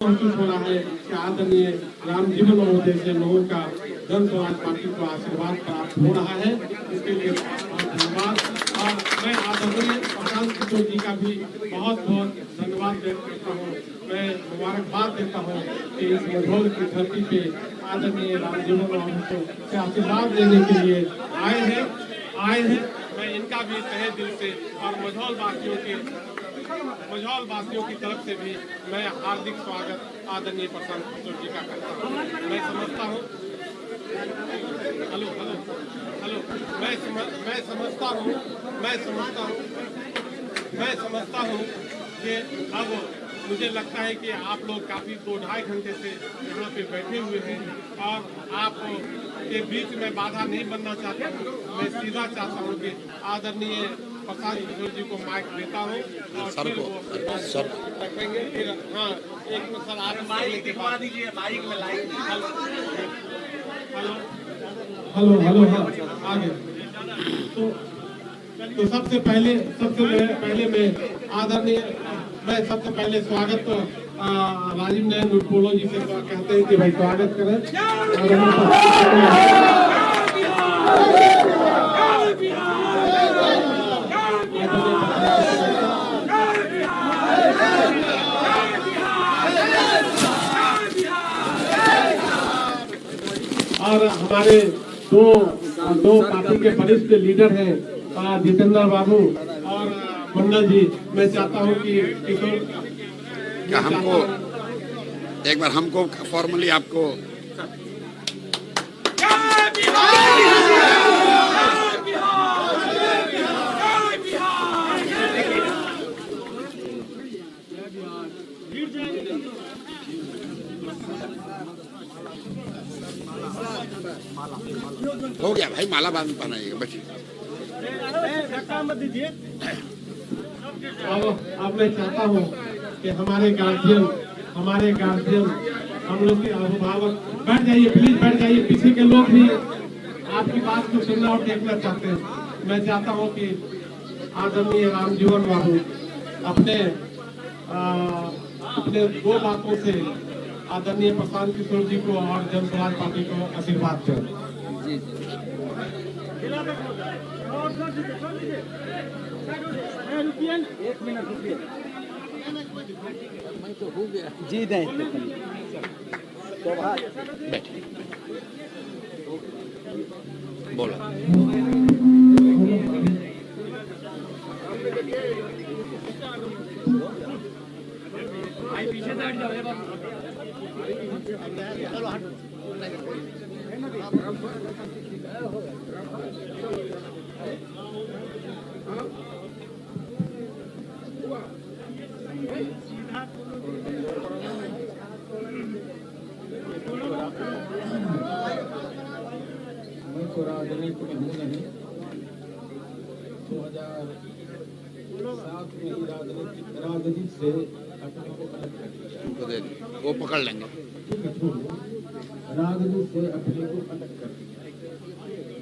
महसूस हो रहा है कि आदरणीय रामजीवन महोदय जैसे लोगों का जन स्वराज पार्टी को आशीर्वाद प्राप्त हो रहा है। इसके लिए धन्यवाद। और मैं आदरणीय प्रशांत किशोर जी का भी बहुत बहुत धन्यवाद व्यक्त करता हूँ। मैं मुबारकबाद देता हूँ कि इस मझौल की धरती पे आदरणीय रामजीवन महोदय से आशीर्वाद लेने के लिए आए हैं। मैं इनका भी तहे दिल से और मझौल वासियों की तरफ से भी मैं हार्दिक स्वागत आदरणीय प्रशांत किशोर जी का करता हूँ। मैं समझता हूँ मैं समझता हूँ कि अब मुझे लगता है कि आप लोग काफी 2-2.5 घंटे से यहाँ पे बैठे हुए हैं और आप के बीच में बाधा नहीं बनना चाहता हूँ। मैं सीधा चाहता हूँ कि आदरणीय प्रशांत किशोर जी को माइक देता हूँ और फिर वो सर रखेंगे। फिर हाँ एक मिनट सर आप माइक दिखवा दीजिए। माइक में लाइक हेलो हाँ आगे। तो सबसे पहले मैं सबसे पहले स्वागत तो राजीव नयन उर्पोलो जी से कहते हैं कि भाई स्वागत करें। और हमारे दो पार्टी के वरिष्ठ लीडर हैं जितेंद्र बाबू और मंडल जी। मैं चाहता हूं कि क्या हमको एक बार हमको फॉर्मली आपको हो गया भाई, माला बाद में पहनाइएगा। बैठिए। अब मैं चाहता हूँ कि हमारे गार्जियन हम लोग के अभिभावक बैठ जाइए, प्लीज बैठ जाइए। पीछे के लोग भी आपकी बात को सुनना और देखना चाहते हैं। मैं चाहता हूँ कि आदरणीय रामजीवन बाबू अपने 2 बातों से आदरणीय प्रशांत किशोर जी को और जन स्वराज पार्टी को आशीर्वाद दें। एक मिनट रुकिए। मैं तो हो गया जी दें तो बैठिए। बोला पीछे बैठ जाओ। मैं तो राजनीति में हूँ नहीं। 2007 में राजनीति से अपने को अलग कर दिया। वो पकड़ लेंगे। राजनीति से अपने को अलग कर दिया।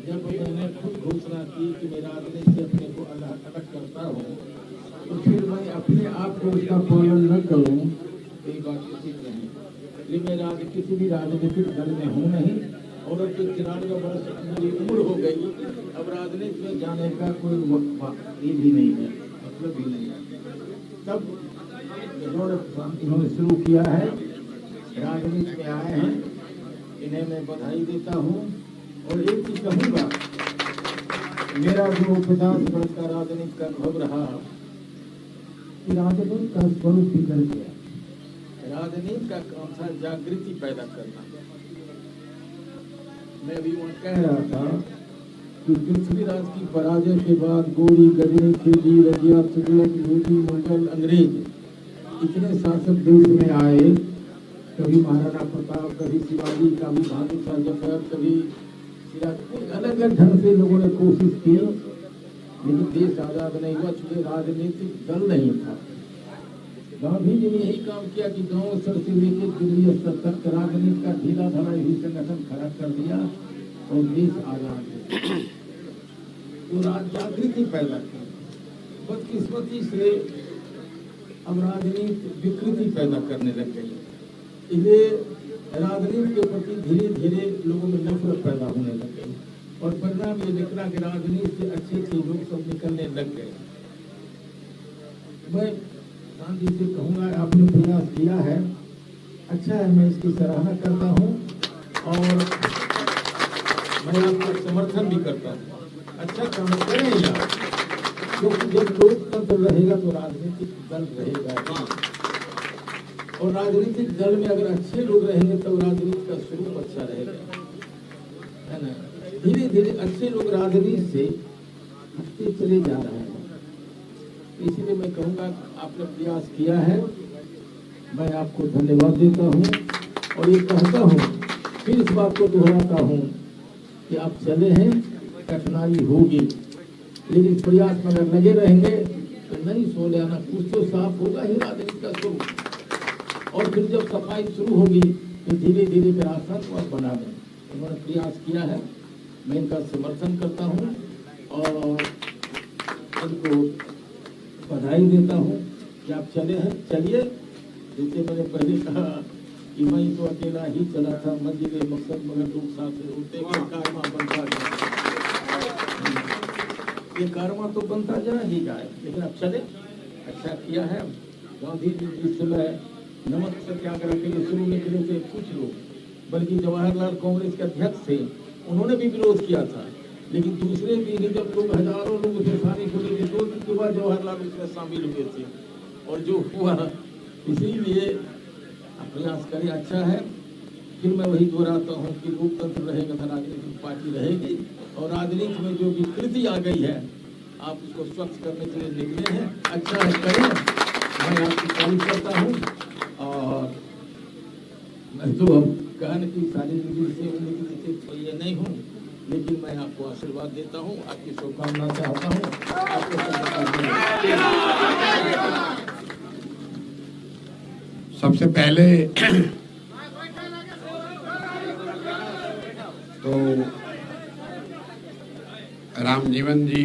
जब मैंने खुद घोषणा की कि मैं राजनीति से अपने को अलग करता हूँ, तो फिर मैं अपने आप को उसका पालन न करूँ, ये बात उचित नहीं। लेकिन मैं किसी भी राजनीतिक दल में हूँ नहीं और अब तो 93 वर्ष मेरी उम्र हो गई। अब राजनीति में जाने का कोई ये भी नहीं है, मतलब भी नहीं है। तब इन्होंने शुरू किया है, राजनीति में आए हैं, इन्हें मैं बधाई देता हूँ। और एक चीज कहूँगा, मेरा जो 50 वर्ष का राजनीति का अनुभव रहा, राजनीति का स्वरूप बिगड़ गया। राजनीति का काम था जागृति पैदा करना। मैं अभी वहाँ कह रहा था कि पृथ्वीराज की पराजय के बाद गोरी, गजनी, खिलजी, रजिया, तुगलक, लोधी, मुगल, अंग्रेज इतने शासक देश में आए। कभी महाराणा प्रताप, कभी शिवाजी, कभी बहादुर शाह जफर, कभी अलग अलग ढंग से लोगों ने कोशिश की, लेकिन देश आजाद नहीं हुआ, चूंकि राजनीतिक दल नहीं था। गांधी जी ने यही काम किया कि गांव स्तर से लेकर दिल्ली स्तर तक राजनीति का ढीला ढाला ही संगठन खड़ा कर दिया और देश आजाद हो। तो जागृति पैदा की। बदकिस्मती से अब राजनीति विकृति पैदा करने लग गई। इसलिए राजनीति के प्रति धीरे धीरे लोगों में नफरत पैदा होने लग गई और परिणाम ये निकला कि राजनीति से अच्छे लोग सब निकलने लग गए। मैं गांधी से कहूँगा, आपने प्रयास किया है, अच्छा है, मैं इसकी सराहना करता हूँ और मैं आपका समर्थन भी करता हूँ। अच्छा काम करें यार, क्योंकि जब लोकतंत्र रहेगा तो राजनीतिक दल रहेगा और राजनीतिक दल में अगर अच्छे लोग रहेंगे तो राजनीति का स्वरूप अच्छा रहेगा, है ना। धीरे धीरे अच्छे लोग राजनीति से हटते चले जा रहे हैं। इसलिए मैं कहूँगा आपने प्रयास किया है, मैं आपको धन्यवाद देता हूँ और ये कहता हूँ, फिर इस बात को दोहराता हूँ कि आप चले हैं, कठिनाई होगी, लेकिन इस प्रयास में अगर लगे रहेंगे तो नहीं सोलह कुछ तो साफ होगा ही राजनीति का स्वरूप। और फिर जब सफाई शुरू होगी तो धीरे धीरे फिर आसान और बना दें। उन्होंने प्रयास किया है, मैं इनका समर्थन करता हूँ और इनको बधाई देता हूँ कि आप चले हैं। चलिए, जैसे मैंने पहले कहा कि मैं तो अकेला ही चला था, मंजिल मकसद मगर लोग साथ होते कारमा बनता जाए, ये कारमा तो बनता जा ही जाए, लेकिन अब चले। अच्छा किया है। गांधी जी जिस समय नमक सत्याग्रह के लिए शुरू में निकले थे कुछ लोग, बल्कि जवाहरलाल कांग्रेस के अध्यक्ष थे, उन्होंने भी विरोध किया था, लेकिन दूसरे दिन जब लोग हजारों लोग उसमें शामिल हुए थे, 2 दिन के बाद जवाहरलाल उसमें शामिल हुए थे और जो हुआ, इसीलिए प्रयास करें। अच्छा है। फिर मैं वही दोहराता हूँ कि लोकतंत्र रहेगा तो राजनीतिक पार्टी रहेगी और राजनीति में जो विकृति आ गई है आप उसको स्वच्छ करने के लिए निकले हैं। अच्छा है, करें। मैं आपकी तारीफ करता हूँ और मैं तो अब कहने की सारी से ये नहीं हूँ, लेकिन मैं आपको आशीर्वाद देता हूँ, आपकी शुभकामना चाहता हूँ। सबसे पहले तो रामजीवन जी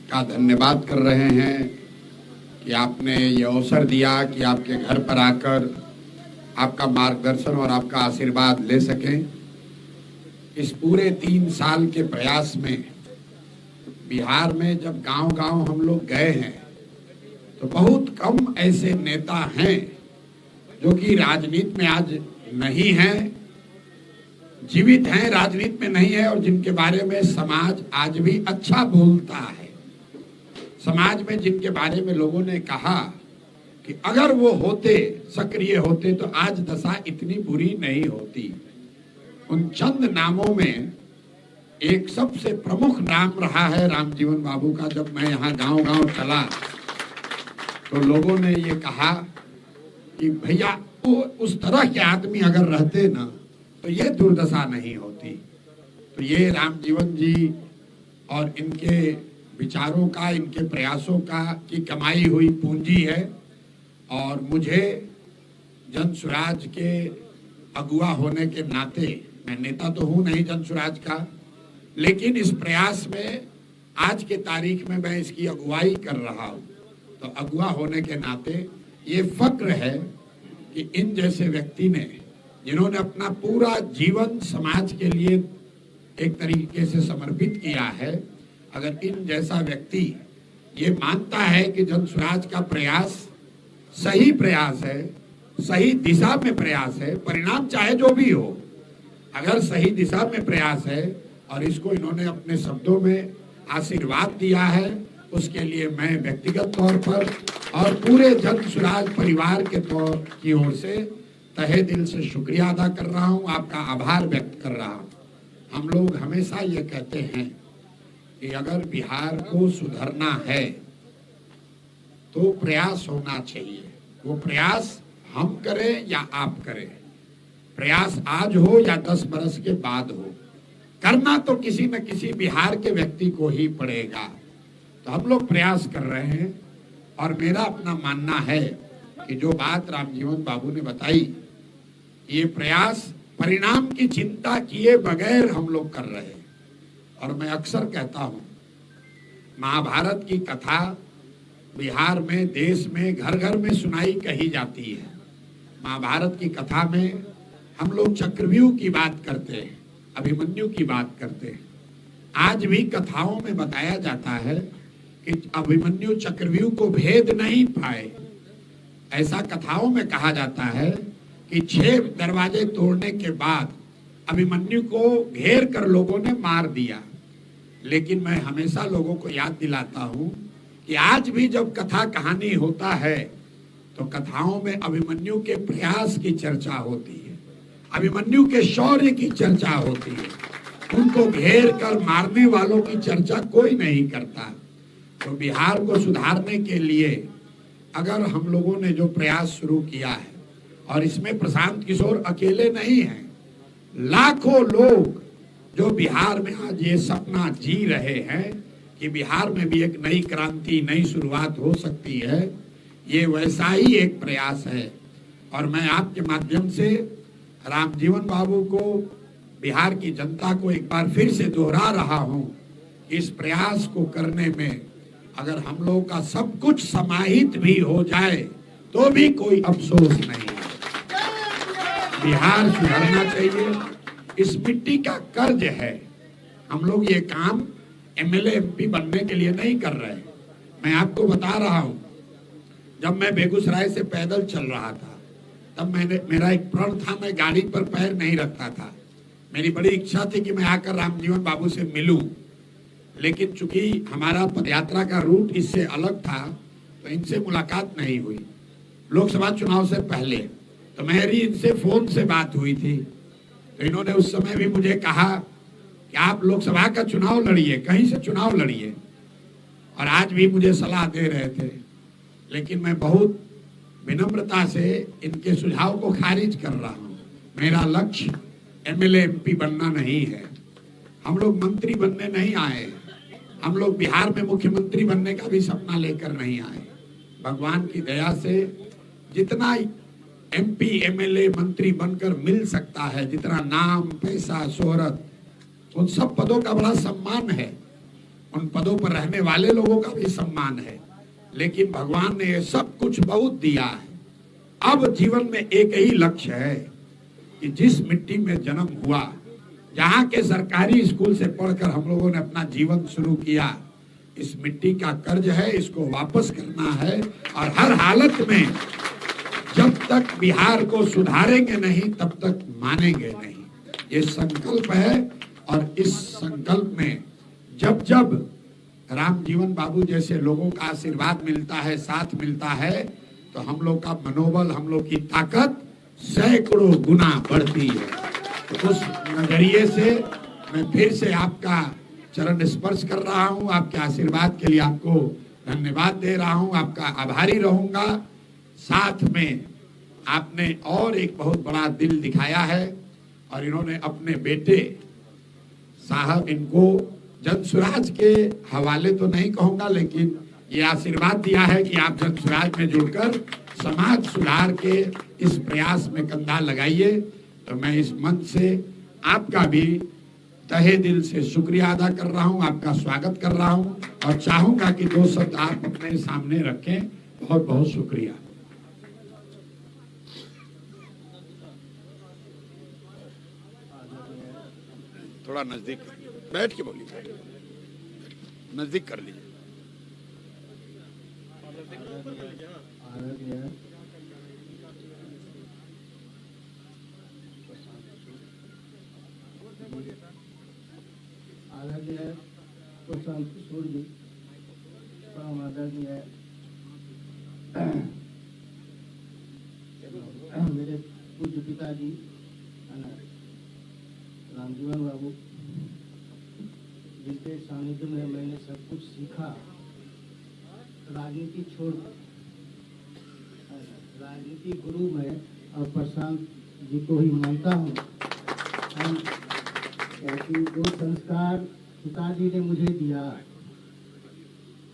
का धन्यवाद कर रहे हैं कि आपने ये अवसर दिया कि आपके घर पर आकर आपका मार्गदर्शन और आपका आशीर्वाद ले सकें। इस पूरे 3 साल के प्रयास में बिहार में जब गांव-गांव हम लोग गए हैं तो बहुत कम ऐसे नेता हैं जो कि राजनीति में आज नहीं हैं, जीवित हैं, राजनीति में नहीं है और जिनके बारे में समाज आज भी अच्छा बोलता है। समाज में जिनके बारे में लोगों ने कहा कि अगर वो होते, सक्रिय होते तो आज दशा इतनी बुरी नहीं होती। उन चंद नामों में एक सबसे प्रमुख नाम रहा है रामजीवन बाबू का। जब मैं यहाँ गांव-गांव चला तो लोगों ने ये कहा कि भैया वो उस तरह के आदमी अगर रहते ना तो ये दुर्दशा नहीं होती। तो ये रामजीवन जी और इनके विचारों का, इनके प्रयासों का की कमाई हुई पूंजी है और मुझे जन स्वराज के अगुवा होने के नाते, मैं नेता तो हूं नहीं जन स्वराज का, लेकिन इस प्रयास में आज के तारीख में मैं इसकी अगुवाई कर रहा हूं, तो अगुवा होने के नाते ये फक्र है कि इन जैसे व्यक्ति ने, जिन्होंने अपना पूरा जीवन समाज के लिए एक तरीके से समर्पित किया है, अगर इन जैसा व्यक्ति ये मानता है कि जन स्वराज का प्रयास सही प्रयास है, सही दिशा में प्रयास है, परिणाम चाहे जो भी हो, अगर सही दिशा में प्रयास है और इसको इन्होंने अपने शब्दों में आशीर्वाद दिया है, उसके लिए मैं व्यक्तिगत तौर पर और पूरे जन स्वराज परिवार के तौर की ओर से तहे दिल से शुक्रिया अदा कर रहा हूं, आपका आभार व्यक्त कर रहा हूं। हम लोग हमेशा ये कहते हैं कि अगर बिहार को सुधरना है तो प्रयास होना चाहिए। वो प्रयास हम करें या आप करें, प्रयास आज हो या 10 बरस के बाद हो, करना तो किसी न किसी बिहार के व्यक्ति को ही पड़ेगा। तो हम लोग प्रयास कर रहे हैं और मेरा अपना मानना है कि जो बात रामजीवन बाबू ने बताई, ये प्रयास परिणाम की चिंता किए बगैर हम लोग कर रहे हैं। और मैं अक्सर कहता हूं, महाभारत की कथा बिहार में, देश में घर घर में सुनाई कही जाती है। महाभारत की कथा में हम लोग चक्रव्यूह की बात करते हैं, अभिमन्यु की बात करते हैं। आज भी कथाओं में बताया जाता है कि अभिमन्यु चक्रव्यूह को भेद नहीं पाए। ऐसा कथाओं में कहा जाता है कि 6 दरवाजे तोड़ने के बाद अभिमन्यु को घेर कर लोगों ने मार दिया। लेकिन मैं हमेशा लोगों को याद दिलाता हूं कि आज भी जब कथा कहानी होता है तो कथाओं में अभिमन्यु के प्रयास की चर्चा होती है, अभिमन्यु के शौर्य की चर्चा होती है। उनको घेर कर मारने वालों की चर्चा कोई नहीं करता। तो बिहार को सुधारने के लिए अगर हम लोगों ने जो प्रयास शुरू किया है, और इसमें प्रशांत किशोर अकेले नहीं हैं, लाखों लोग जो बिहार में आज ये सपना जी रहे हैं कि बिहार में भी एक नई क्रांति, नई शुरुआत हो सकती है, ये वैसा ही एक प्रयास है। और मैं आपके माध्यम से रामजीवन बाबू को, बिहार की जनता को एक बार फिर से दोहरा रहा हूं, इस प्रयास को करने में अगर हम लोगों का सब कुछ समाहित भी हो जाए तो भी कोई अफसोस नहीं है। बिहार सुधरना चाहिए, इस मिट्टी का कर्ज है। हम लोग ये काम एमएलए एमपी बनने के लिए नहीं कर रहे। मैं आपको बता रहा हूं, जब मैं बेगूसराय से पैदल चल रहा था तब मेरा एक प्रण था, मैं गाड़ी पर पैर नहीं रखता था। मेरी बड़ी इच्छा थी कि मैं आकर रामजीवन बाबू से मिलूं, लेकिन चूंकि हमारा पदयात्रा का रूट इससे अलग था तो इनसे मुलाकात नहीं हुई। लोकसभा चुनाव से पहले तो मेरी इनसे फोन से बात हुई थी, तो इन्होंने उस समय भी मुझे कहा कि आप लोकसभा का चुनाव लड़िए, कहीं से चुनाव लड़िए, और आज भी मुझे सलाह दे रहे थे। लेकिन मैं बहुत विनम्रता से इनके सुझाव को खारिज कर रहा हूं। मेरा लक्ष्य एमएलए एमपी बनना नहीं है, हम लोग मंत्री बनने नहीं आए, हम लोग बिहार में मुख्यमंत्री बनने का भी सपना लेकर नहीं आए। भगवान की दया से जितना एमपी एमएलए मंत्री बनकर मिल सकता है, जितना नाम, पैसा, शोहरत, उन सब पदों का बड़ा सम्मान है, उन पदों पर रहने वाले लोगों का भी सम्मान है, लेकिन भगवान ने ये सब कुछ बहुत दिया है। अब जीवन में एक ही लक्ष्य है कि जिस मिट्टी में जन्म हुआ, जहाँ के सरकारी स्कूल से पढ़कर हम लोगों ने अपना जीवन शुरू किया, इस मिट्टी का कर्ज है, इसको वापस करना है। और हर हालत में जब तक बिहार को सुधारेंगे नहीं तब तक मानेंगे नहीं, ये संकल्प है। और इस संकल्प में जब जब रामजीवन बाबू जैसे लोगों का आशीर्वाद मिलता है, साथ मिलता है, तो हम लोग का मनोबल, हम लोग की ताकत सैकड़ों गुना बढ़ती है। तो उस नजरिए से मैं फिर से आपका चरण स्पर्श कर रहा हूं, आपके आशीर्वाद के लिए आपको धन्यवाद दे रहा हूं, आपका आभारी रहूंगा। साथ में आपने और एक बहुत बड़ा दिल दिखाया है, और इन्होंने अपने बेटे साहब, इनको जनसुराज के हवाले तो नहीं कहूंगा, लेकिन ये आशीर्वाद दिया है कि आप जनसुराज में जुड़कर समाज सुधार के इस प्रयास में कंधा लगाइए। तो मैं इस मंच से आपका भी तहे दिल से शुक्रिया अदा कर रहा हूं, आपका स्वागत कर रहा हूं, और चाहूंगा कि 2 शब्द आप अपने सामने रखें। बहुत बहुत शुक्रिया। थोड़ा नजदीक बैठ के बोलिए, नजदीक कर लीजिए। आदरणीय प्रशांत किशोर जी, परम आदरणीय मेरे पूज्य पिताजी रामजीवन बाबू, जिनके सानिध्य में मैंने सब कुछ सीखा, राजनीति छोड़, राजनीति गुरु में और प्रशांत जी को ही मानता हूँ। जो संस्कार पिताजी ने मुझे दिया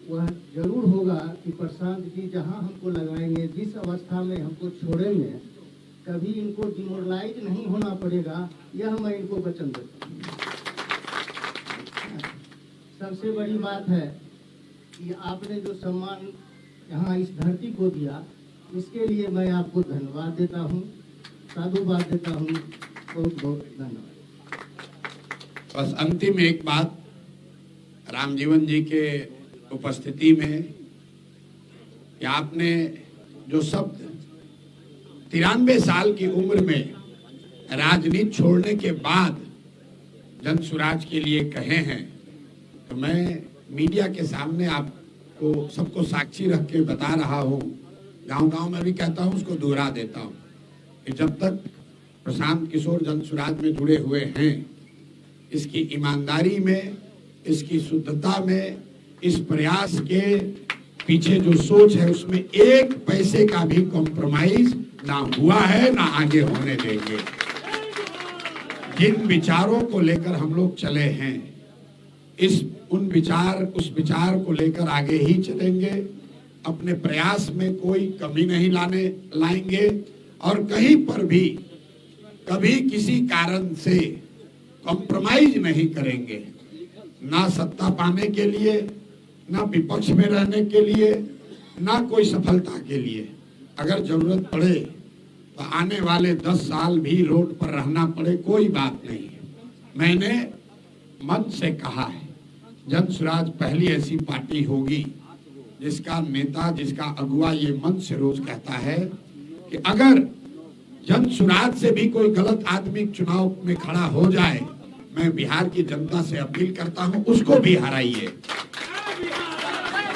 वह जरूर होगा कि प्रशांत जी जहाँ हमको लगाएंगे, जिस अवस्था में हमको छोड़ेंगे, कभी इनको डिमोरलाइज नहीं होना पड़ेगा, यह मैं इनको वचन देता हूँ। सबसे बड़ी बात है कि आपने जो सम्मान यहाँ इस धरती को दिया, उसके लिए मैं आपको धन्यवाद देता हूँ, साधुवाद देता हूँ। बहुत बहुत धन्यवाद। बस अंतिम एक बात, रामजीवन जी के उपस्थिति में कि आपने जो शब्द 93 साल की उम्र में राजनीति छोड़ने के बाद जन स्वराज के लिए कहे हैं, तो मैं मीडिया के सामने आपको सबको साक्षी रख के बता रहा हूँ, गांव-गांव में भी कहता हूँ, उसको दोहरा देता हूँ कि जब तक प्रशांत किशोर जन स्वराज में जुड़े हुए हैं, इसकी ईमानदारी में, इसकी शुद्धता में, इस प्रयास के पीछे जो सोच है उसमें एक पैसे का भी कॉम्प्रोमाइज ना हुआ है, ना आगे होने देंगे। जिन विचारों को लेकर हम लोग चले हैं, उस विचार को लेकर आगे ही चलेंगे। अपने प्रयास में कोई कमी नहीं लाएंगे और कहीं पर भी कभी किसी कारण से कॉम्प्रोमाइज नहीं करेंगे, ना सत्ता पाने के लिए, ना विपक्ष में रहने के लिए, ना कोई सफलता के लिए। अगर जरूरत पड़े तो आने वाले 10 साल भी रोड पर रहना पड़े, कोई बात नहीं है। मैंने मंच से कहा है, जन स्वराज पहली ऐसी पार्टी होगी जिसका नेता, जिसका अगुवा ये मंच से रोज कहता है कि अगर जन स्वराज से भी कोई गलत आदमी चुनाव में खड़ा हो जाए, मैं बिहार की जनता से अपील करता हूं, उसको भी हराइए।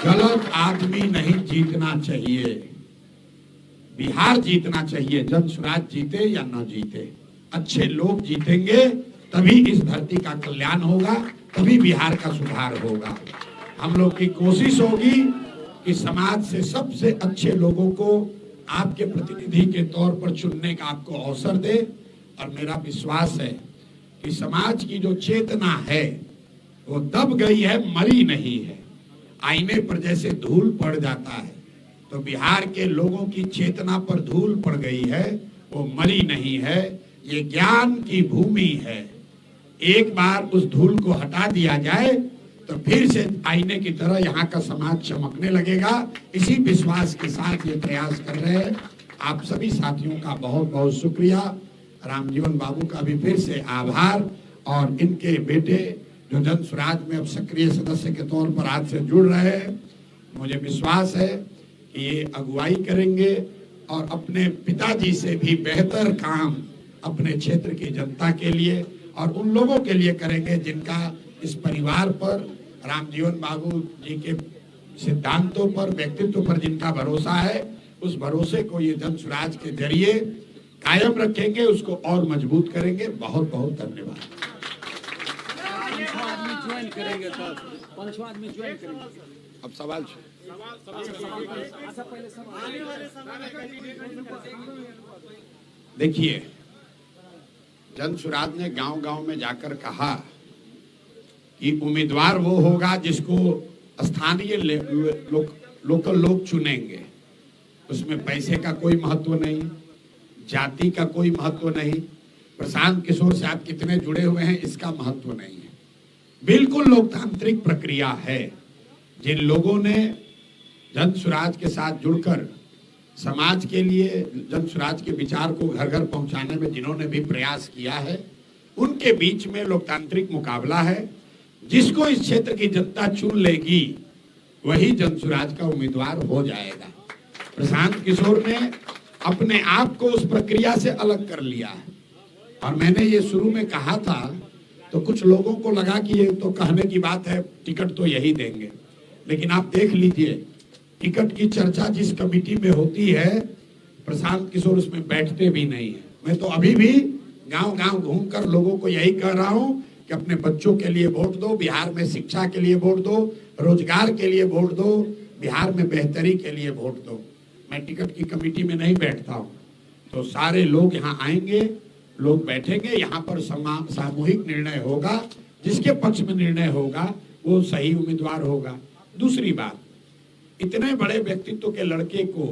गलत आदमी नहीं जीतना चाहिए, बिहार जीतना चाहिए। जन स्वराज जीते या न जीते, अच्छे लोग जीतेंगे तभी इस धरती का कल्याण होगा, तभी बिहार का सुधार होगा। हम लोग की कोशिश होगी कि समाज से सबसे अच्छे लोगों को आपके प्रतिनिधि के तौर पर चुनने का आपको अवसर दे। और मेरा विश्वास है कि समाज की जो चेतना है वो दब गई है, मरी नहीं है। आईने पर जैसे धूल पड़ जाता है, तो बिहार के लोगों की चेतना पर धूल पड़ गई है, वो मरी नहीं है। ये ज्ञान की भूमि है। एक बार उस धूल को हटा दिया जाए तो फिर से आईने की तरह यहाँ का समाज चमकने लगेगा। इसी विश्वास के साथ ये प्रयास कर रहे हैं। आप सभी साथियों का बहुत बहुत शुक्रिया। रामजीवन बाबू का भी फिर से आभार, और इनके बेटे जो जन स्वराज में अब सक्रिय सदस्य के तौर पर आज से जुड़ रहे हैं, मुझे विश्वास है कि ये अगुवाई करेंगे और अपने पिताजी से भी बेहतर काम अपने क्षेत्र की जनता के लिए और उन लोगों के लिए करेंगे जिनका इस परिवार पर, रामजीवन बाबू जी के सिद्धांतों पर, व्यक्तित्व पर जिनका भरोसा है, उस भरोसे को ये जन स्वराज के जरिए कायम रखेंगे, उसको और मजबूत करेंगे। बहुत बहुत धन्यवाद। अब सवाल देखिए, जन स्वराज ने गांव-गांव में जाकर कहा कि उम्मीदवार वो होगा जिसको स्थानीय लोकल लोग चुनेंगे। उसमें पैसे का कोई महत्व नहीं, जाति का कोई महत्व नहीं, प्रशांत किशोर से आप कितने जुड़े हुए हैं इसका महत्व नहीं है। बिल्कुल लोकतांत्रिक प्रक्रिया है। जिन लोगों ने जन स्वराज के साथ जुड़कर समाज के लिए जन स्वराज के विचार को घर घर पहुंचाने में जिन्होंने भी प्रयास किया है, उनके बीच में लोकतांत्रिक मुकाबला है। जिसको इस क्षेत्र की जनता चुन लेगी वही जन स्वराज का उम्मीदवार हो जाएगा। प्रशांत किशोर ने अपने आप को उस प्रक्रिया से अलग कर लिया है। और मैंने ये शुरू में कहा था तो कुछ लोगों को लगा कि ये तो कहने की बात है, टिकट तो यही देंगे। लेकिन आप देख लीजिए, टिकट की चर्चा जिस कमेटी में होती है, प्रशांत किशोर उसमें बैठते भी नहीं है। मैं तो अभी भी गांव-गांव घूमकर लोगों को यही कह रहा हूं कि अपने बच्चों के लिए वोट दो, बिहार में शिक्षा के लिए वोट दो, रोजगार के लिए वोट दो, बिहार में बेहतरी के लिए वोट दो। मैं टिकट की कमेटी में नहीं बैठता हूँ। तो सारे लोग यहाँ आएंगे, लोग बैठेंगे, यहाँ पर सामूहिक निर्णय होगा। जिसके पक्ष में निर्णय होगा वो सही उम्मीदवार होगा। दूसरी बात, इतने बड़े व्यक्तित्व के लड़के को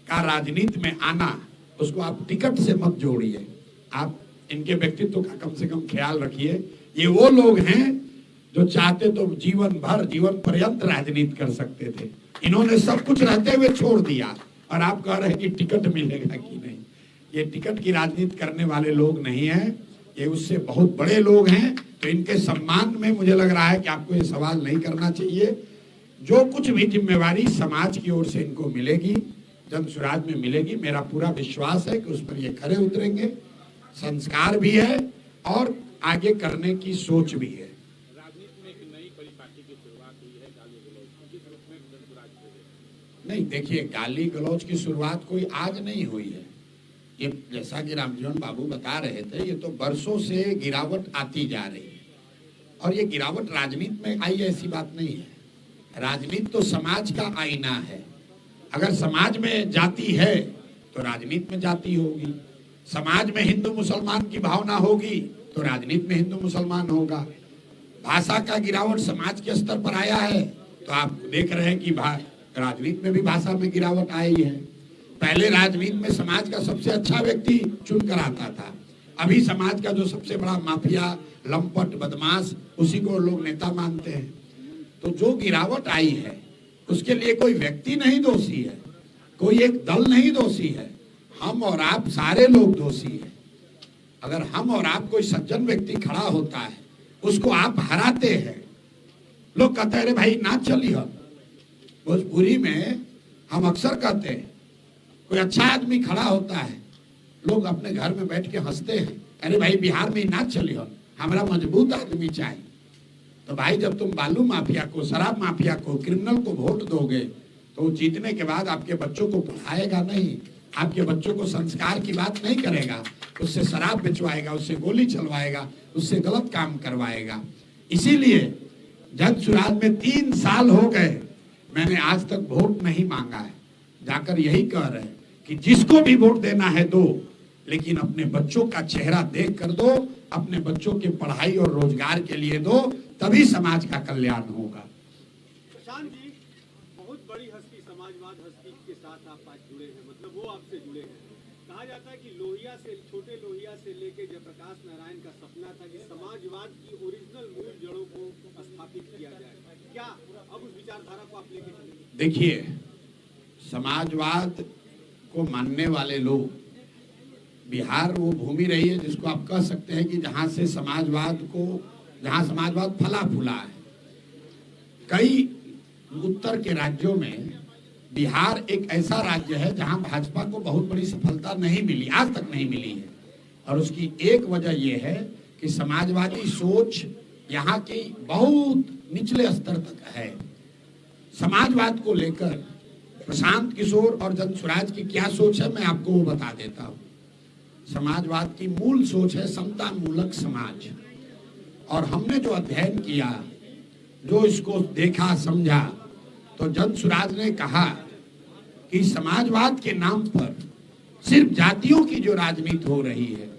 का राजनीति में आना, उसको आप टिकट से मत जोड़िए। आप इनके व्यक्तित्व का कम से कम ख्याल रखिए। ये वो लोग हैं जो चाहते तो जीवन पर्यंत राजनीति कर सकते थे। इन्होंने सब कुछ रहते हुए छोड़ दिया। और आप कह रहे हैं कि टिकट मिलेगा कि नहीं। ये टिकट की राजनीति करने वाले लोग नहीं हैं, ये उससे बहुत बड़े लोग हैं। तो इनके सम्मान में मुझे लग रहा है कि आपको ये सवाल नहीं करना चाहिए। जो कुछ भी जिम्मेवारी समाज की ओर से इनको मिलेगी, जन स्वराज में मिलेगी, मेरा पूरा विश्वास है कि उस पर ये खरे उतरेंगे। संस्कार भी है और आगे करने की सोच भी है। नहीं, देखिए, गाली गलौज की शुरुआत कोई आज नहीं हुई है। ये जैसा कि रामजीवन बाबू बता रहे थे, ये तो बरसों से गिरावट आती जा रही है। और ये गिरावट राजनीति में आई ऐसी बात नहीं है। राजनीति तो समाज का आईना है। अगर समाज में जाति है तो राजनीति में जाति होगी। समाज में हिंदू मुसलमान की भावना होगी तो राजनीति में हिंदू मुसलमान होगा। भाषा का गिरावट समाज के स्तर पर आया है तो आप देख रहे हैं कि राजनीति में भी भाषा में गिरावट आई है। पहले राजनीति में समाज का सबसे अच्छा व्यक्ति चुनकर आता था, अभी समाज का जो सबसे बड़ा माफिया, लंपट, बदमाश, उसी को लोग नेता मानते हैं। तो जो गिरावट आई है उसके लिए कोई व्यक्ति नहीं दोषी है, कोई एक दल नहीं दोषी है, हम और आप सारे लोग दोषी हैं। अगर हम और आप, कोई सज्जन व्यक्ति खड़ा होता है, उसको आप हराते हैं, लोग कहते हैं अरे भाई ना चली। हम भोजपुरी में हम अक्सर कहते हैं, कोई अच्छा आदमी खड़ा होता है, लोग अपने घर में बैठ के हंसते हैं, अरे भाई बिहार में ना चली, हम हमारा मजबूत आदमी चाहिए। तो भाई जब तुम बालू माफिया को, शराब माफिया को, क्रिमिनल को वोट दोगे तो जीतने के बाद आपके बच्चों को पढ़ाएगा नहीं, आपके बच्चों को संस्कार की बात नहीं करेगा, उससे शराब बेचवाएगा, उससे गोली चलवाएगा, उससे गलत काम करवाएगा। इसीलिए जन स्वराज में 3 साल हो गए, मैंने आज तक वोट नहीं मांगा है। जाकर यही कह रहे हैं कि जिसको भी वोट देना है दो, लेकिन अपने बच्चों का चेहरा देख कर दो, अपने बच्चों के पढ़ाई और रोजगार के लिए दो, तभी समाज का कल्याण होगा। प्रशांत जी, बहुत बड़ी हस्ती, समाजवाद हस्ती के साथ आप आज जुड़े हैं, मतलब वो आपसे जुड़े हैं। कहा जाता है कि लोहिया से, छोटे लोहिया से लेके जयप्रकाश नारायण का सपना था कि समाजवाद की ओरिजिनल मूल जड़ों को स्थापित किया जाए। क्या अब उस विचारधारा को आप लेके चलेंगे? देखिए, समाजवाद को मानने वाले लोग, बिहार वो भूमि रही है जिसको आप कह सकते हैं कि जहां समाजवाद फला फूला है। कई उत्तर के राज्यों में बिहार एक ऐसा राज्य है जहां भाजपा को बहुत बड़ी सफलता नहीं मिली, आज तक नहीं मिली है। और उसकी एक वजह यह है कि समाजवादी सोच यहाँ की बहुत निचले स्तर तक है। समाजवाद को लेकर प्रशांत किशोर और जन स्वराज की क्या सोच है, मैं आपको वो बता देता हूँ। समाजवाद की मूल सोच है समता मूलक समाज। और हमने जो अध्ययन किया, जो इसको देखा, समझा, तो जन स्वराज ने कहा कि समाजवाद के नाम पर सिर्फ जातियों की जो राजनीति हो रही है,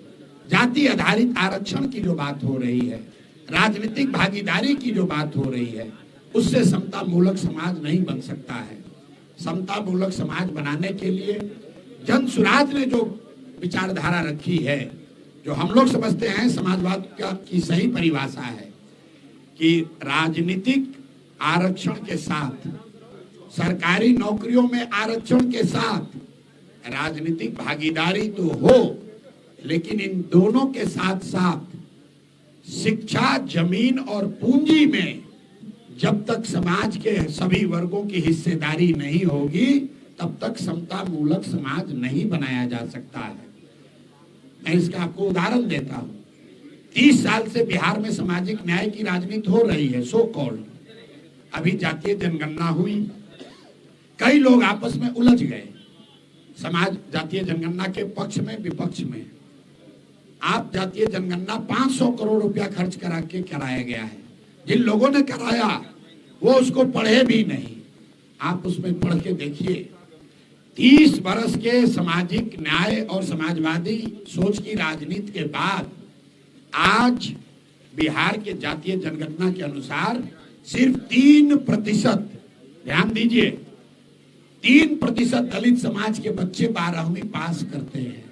जाति आधारित आरक्षण की जो बात हो रही है, राजनीतिक भागीदारी की जो बात हो रही है, उससे समता मूलक समाज नहीं बन सकता है। समता मूलक समाज बनाने के लिए जन स्वराज ने जो विचारधारा रखी है, जो हम लोग समझते हैं समाजवाद की सही परिभाषा है कि राजनीतिक आरक्षण के साथ, सरकारी नौकरियों में आरक्षण के साथ राजनीतिक भागीदारी तो हो, लेकिन इन दोनों के साथ साथ शिक्षा, जमीन और पूंजी में जब तक समाज के सभी वर्गों की हिस्सेदारी नहीं होगी, तब तक समता मूलक समाज नहीं बनाया जा सकता है। मैं इसका आपको उदाहरण देता हूं। 30 साल से बिहार में सामाजिक न्याय की राजनीति हो रही है, सो कॉल्ड। अभी जातीय जनगणना हुई, कई लोग आपस में उलझ गए, समाज जातीय जनगणना के पक्ष में, विपक्ष में। आप जातीय जनगणना 500 करोड़ रुपया खर्च करा के कराया गया है। जिन लोगों ने कराया वो उसको पढ़े भी नहीं। आप उसमें पढ़ के देखिए, 30 बरस के सामाजिक न्याय और समाजवादी सोच की राजनीति के बाद आज बिहार के जातीय जनगणना के अनुसार सिर्फ 3%, ध्यान दीजिए, 3% दलित समाज के बच्चे 12वीं पास करते हैं।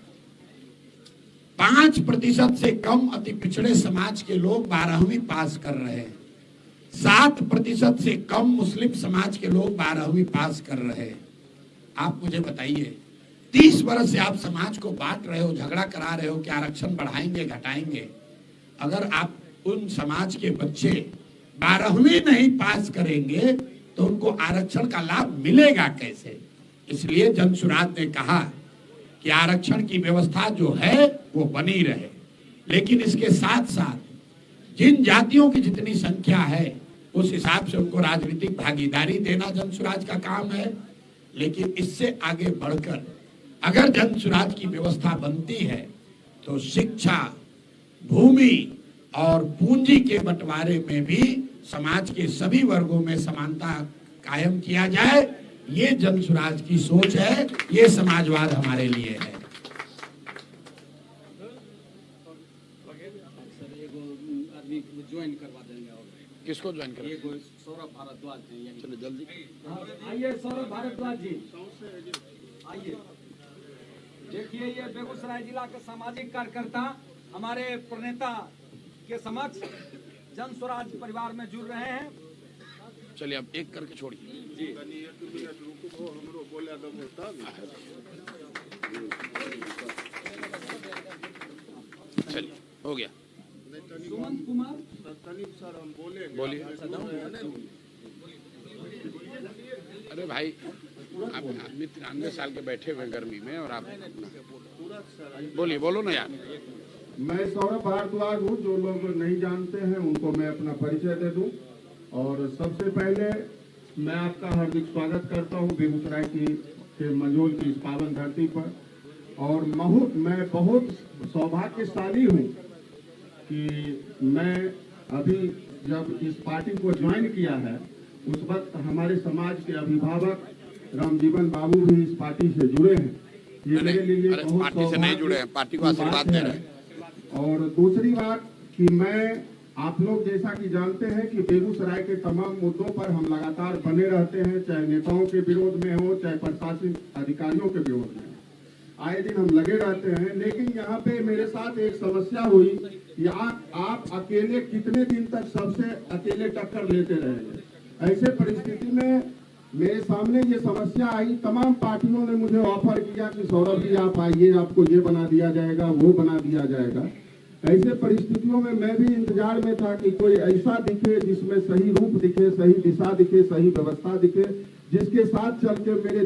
5% से कम अति पिछड़े समाज के लोग 12वीं पास कर रहे हैं। 7% से कम मुस्लिम समाज के लोग 12वीं पास कर रहे हैं। आप मुझे बताइए, 30 वर्ष से आप समाज को बांट रहे हो, झगड़ा करा रहे हो कि आरक्षण बढ़ाएंगे घटाएंगे। अगर आप उन समाज के बच्चे 12वीं नहीं पास करेंगे तो उनको आरक्षण का लाभ मिलेगा कैसे? इसलिए जनसुराज ने कहा कि आरक्षण की व्यवस्था जो है वो बनी रहे, लेकिन इसके साथ साथ जिन जातियों की जितनी संख्या है उस हिसाब से उनको राजनीतिक भागीदारी देना जनसुराज का काम है। लेकिन इससे आगे बढ़कर अगर जनसुराज की व्यवस्था बनती है तो शिक्षा, भूमि और पूंजी के बंटवारे में भी समाज के सभी वर्गों में समानता कायम किया जाए। ये जनसुराज की सोच है, ये समाजवाद हमारे लिए है। सर एगो आदमी ज्वाइन करवा देंगे और किसको ज्वाइन करें? एगो सौरभ भारद्वाज हैं यानी चलो जल्दी। आइए सौरभ भारद्वाज जी, आइए। देखिए ये बेगूसराय जिला के सामाजिक कार्यकर्ता हमारे प्रणेता के समक्ष जनसुराज परिवार में जुड़ रहे हैं। चलिए अब एक करके छोड़िए। चलिए हो गया। सुमंत कुमार, बोलिए। अरे भाई आप आदमी 93 साल के बैठे हुए गर्मी में और आप बोलिए, बोलो ना यार। मैं सौरभ भारद्वाज हूँ। जो लोग नहीं जानते हैं उनको मैं अपना परिचय दे दूं। और सबसे पहले मैं आपका हार्दिक स्वागत करता हूँ बेगूसराय के मंझोल की इस पावन धरती पर। और मैं बहुत सौभाग्यशाली हूँ कि मैं अभी जब इस पार्टी को ज्वाइन किया है उस वक्त हमारे समाज के अभिभावक रामजीवन बाबू भी इस पार्टी से जुड़े हैं। ये मेरे लिए बहुत पार्टी से नहीं जुड़े हैं, पार्टी को आशीर्वाद दे रहे हैं। और दूसरी बात कि मैं आप लोग जैसा कि जानते हैं कि बेगूसराय के तमाम मुद्दों पर हम लगातार बने रहते हैं, चाहे नेताओं के विरोध में हो चाहे प्रशासनिक अधिकारियों के विरोध में। आए दिन हम लगे रहते हैं, लेकिन यहाँ पे मेरे साथ एक समस्या हुई कि आप अकेले कितने दिन तक सबसे अकेले टक्कर लेते रहेंगे। ऐसे परिस्थिति में मेरे सामने ये समस्या आई। तमाम पार्टियों ने मुझे ऑफर किया कि सौरभ जी आप आइए, आपको ये बना दिया जाएगा, वो बना दिया जाएगा। ऐसे परिस्थितियों में मैं भी इंतजार में था कि कोई ऐसा दिखे जिसमें सही रूप दिखे, सही दिशा दिखे, सही व्यवस्था दिखे, जिसके साथ चल के मेरे